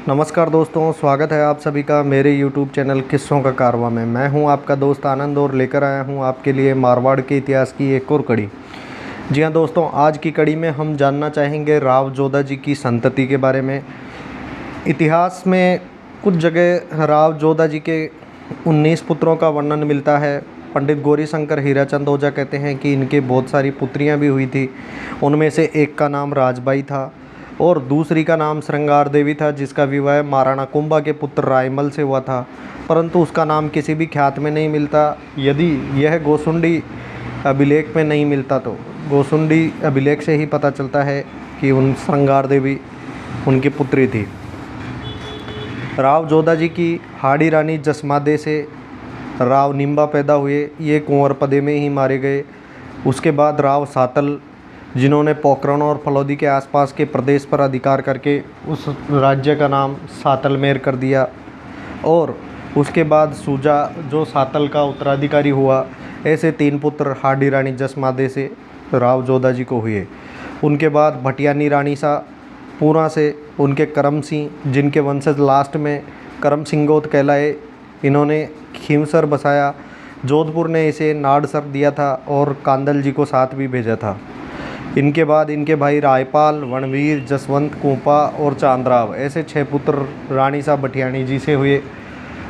नमस्कार दोस्तों, स्वागत है आप सभी का मेरे YouTube चैनल किस्सों का कारवां में। मैं हूं आपका दोस्त आनंद और लेकर आया हूं आपके लिए मारवाड़ के इतिहास की एक और कड़ी। जी हां दोस्तों, आज की कड़ी में हम जानना चाहेंगे राव जोधा जी की संतति के बारे में। इतिहास में कुछ जगह राव जोधा जी के 19 पुत्रों का वर्णन मिलता है। पंडित गौरीशंकर हीराचंद ओझा कहते हैं कि इनके बहुत सारी पुत्रियाँ भी हुई थी। उनमें से एक का नाम राजबाई था और दूसरी का नाम श्रृंगार देवी था, जिसका विवाह महाराणा कुंभा के पुत्र रायमल से हुआ था, परंतु उसका नाम किसी भी ख्यात में नहीं मिलता। यदि यह गोसुंडी अभिलेख में नहीं मिलता तो गोसुंडी अभिलेख से ही पता चलता है कि उन श्रृंगार देवी उनकी पुत्री थी। राव जोधा जी की हाड़ी रानी जसमादे से राव निम्बा पैदा हुए। ये कुंवरपदे में ही मारे गए। उसके बाद राव सातल, जिन्होंने पोखरण और फलौदी के आसपास के प्रदेश पर अधिकार करके उस राज्य का नाम सातलमेर कर दिया, और उसके बाद सूजा, जो सातल का उत्तराधिकारी हुआ। ऐसे 3 पुत्र हाड़ी रानी जसमादे से राव जोधा जी को हुए। उनके बाद भटियानी रानी सा पूरा से उनके करम सिंह, जिनके वंशज लास्ट में करम सिंगोत कहलाए। इन्होंने खींवसर बसाया। जोधपुर ने इसे नाड़सर दिया था और कांदल जी को साथ भी भेजा था। इनके बाद इनके भाई रायपाल, वणवीर, जसवंत, कुंपा और चांदराव, ऐसे 6 पुत्र रानी साहब भटियाणी जी से हुए।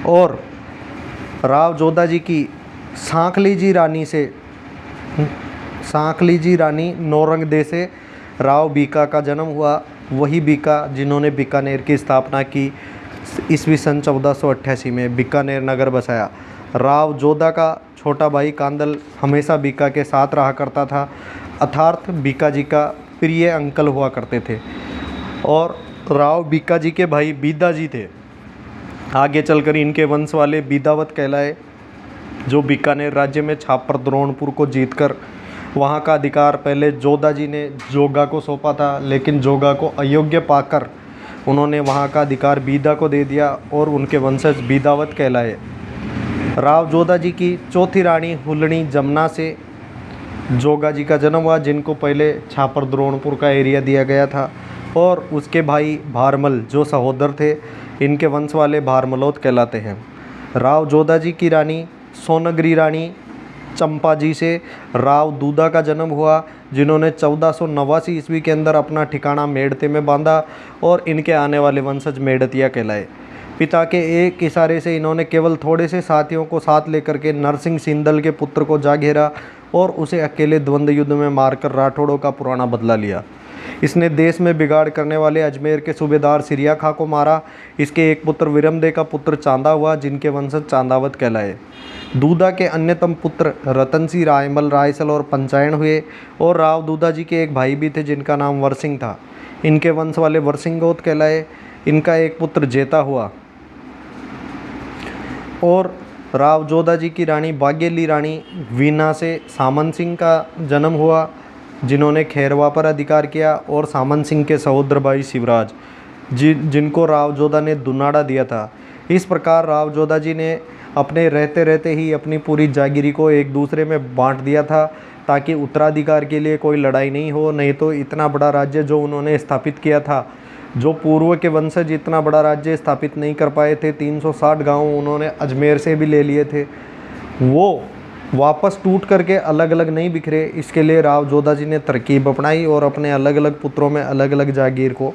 और राव जोधा जी की सांखली जी रानी नौरंगदे से राव बीका का जन्म हुआ। वही बीका जिन्होंने बीकानेर की स्थापना की। ईस्वी सन 1488 में बीकानेर नगर बसाया। राव जोधा का छोटा भाई कांदल हमेशा बीका के साथ रहा करता था, अर्थात बीका जी का प्रिय अंकल हुआ करते थे। और राव बीका जी के भाई बीदा जी थे। आगे चलकर इनके वंश वाले बीदावत कहलाए, जो बीकानेर राज्य में छापर द्रोणपुर को जीतकर वहां का अधिकार पहले जोधा जी ने जोगा को सौंपा था, लेकिन जोगा को अयोग्य पाकर उन्होंने वहां का अधिकार बीदा को दे दिया और उनके वंशज बीदावत कहलाए। राव जोधा जी की चौथी रानी हुलनी जमुना से जोगा जी का जन्म हुआ, जिनको पहले छापर द्रोणपुर का एरिया दिया गया था। और उसके भाई भारमल, जो सहोदर थे, इनके वंश वाले भारमलोत कहलाते हैं। राव जोधा जी की रानी सोनगरी रानी चंपा जी से राव दूधा का जन्म हुआ, जिन्होंने 1489 ईस्वी के अंदर अपना ठिकाना मेड़ते में बांधा और इनके आने वाले वंशज मेड़तिया कहलाए। पिता के एक इशारे से इन्होंने केवल थोड़े से साथियों को साथ लेकर के नरसिंह सिंदल के पुत्र को जा घेरा और उसे अकेले द्वंद्व युद्ध में मारकर राठौड़ों का पुराना बदला लिया। इसने देश में बिगाड़ करने वाले अजमेर के सूबेदार सिरिया खां को मारा। इसके एक पुत्र विरमदे का पुत्र चांदा हुआ, जिनके वंशज चांदावत कहलाए। दूधा के अन्यतम पुत्र रतन सिंह, रायमल, रायसल और पंचायण हुए। और राव दूधा जी के एक भाई भी थे, जिनका नाम वरसिंह था। इनके वंश वाले वरसिंगोत कहलाए। इनका एक पुत्र जेता हुआ। और राव जोधा जी की रानी बागेली रानी वीना से सामन सिंह का जन्म हुआ, जिन्होंने खैरवा पर अधिकार किया। और सामन सिंह के सहोदर भाई शिवराज, जिनको राव जोधा ने दुनाड़ा दिया था। इस प्रकार राव जोधा जी ने अपने रहते रहते ही अपनी पूरी जागीरी को एक दूसरे में बांट दिया था, ताकि उत्तराधिकार के लिए कोई लड़ाई नहीं हो। नहीं तो इतना बड़ा राज्य जो उन्होंने स्थापित किया था, जो पूर्व के वंशज इतना बड़ा राज्य स्थापित नहीं कर पाए थे, 360 गांव उन्होंने अजमेर से भी ले लिए थे, वो वापस टूट करके अलग अलग नहीं बिखरे। इसके लिए राव जोधा जी ने तरकीब अपनाई और अपने अलग अलग पुत्रों में अलग अलग जागीर को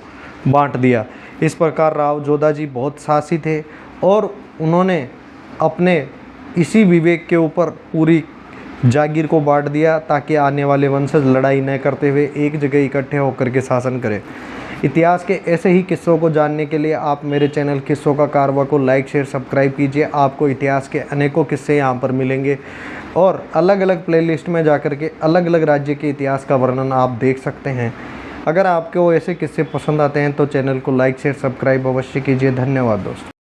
बांट दिया। इस प्रकार राव जोधा जी बहुत साहसी थे और उन्होंने अपने इसी विवेक के ऊपर पूरी जागीर को बांट दिया, ताकि आने वाले वंशज लड़ाई न करते हुए एक जगह इकट्ठे होकर के शासन करें। इतिहास के ऐसे ही किस्सों को जानने के लिए आप मेरे चैनल किस्सों का कारवां को लाइक, शेयर, सब्सक्राइब कीजिए। आपको इतिहास के अनेकों किस्से यहाँ पर मिलेंगे और अलग अलग प्लेलिस्ट में जाकर के अलग अलग राज्य के इतिहास का वर्णन आप देख सकते हैं। अगर आपको ऐसे किस्से पसंद आते हैं तो चैनल को लाइक, शेयर, सब्सक्राइब अवश्य कीजिए। धन्यवाद दोस्तों।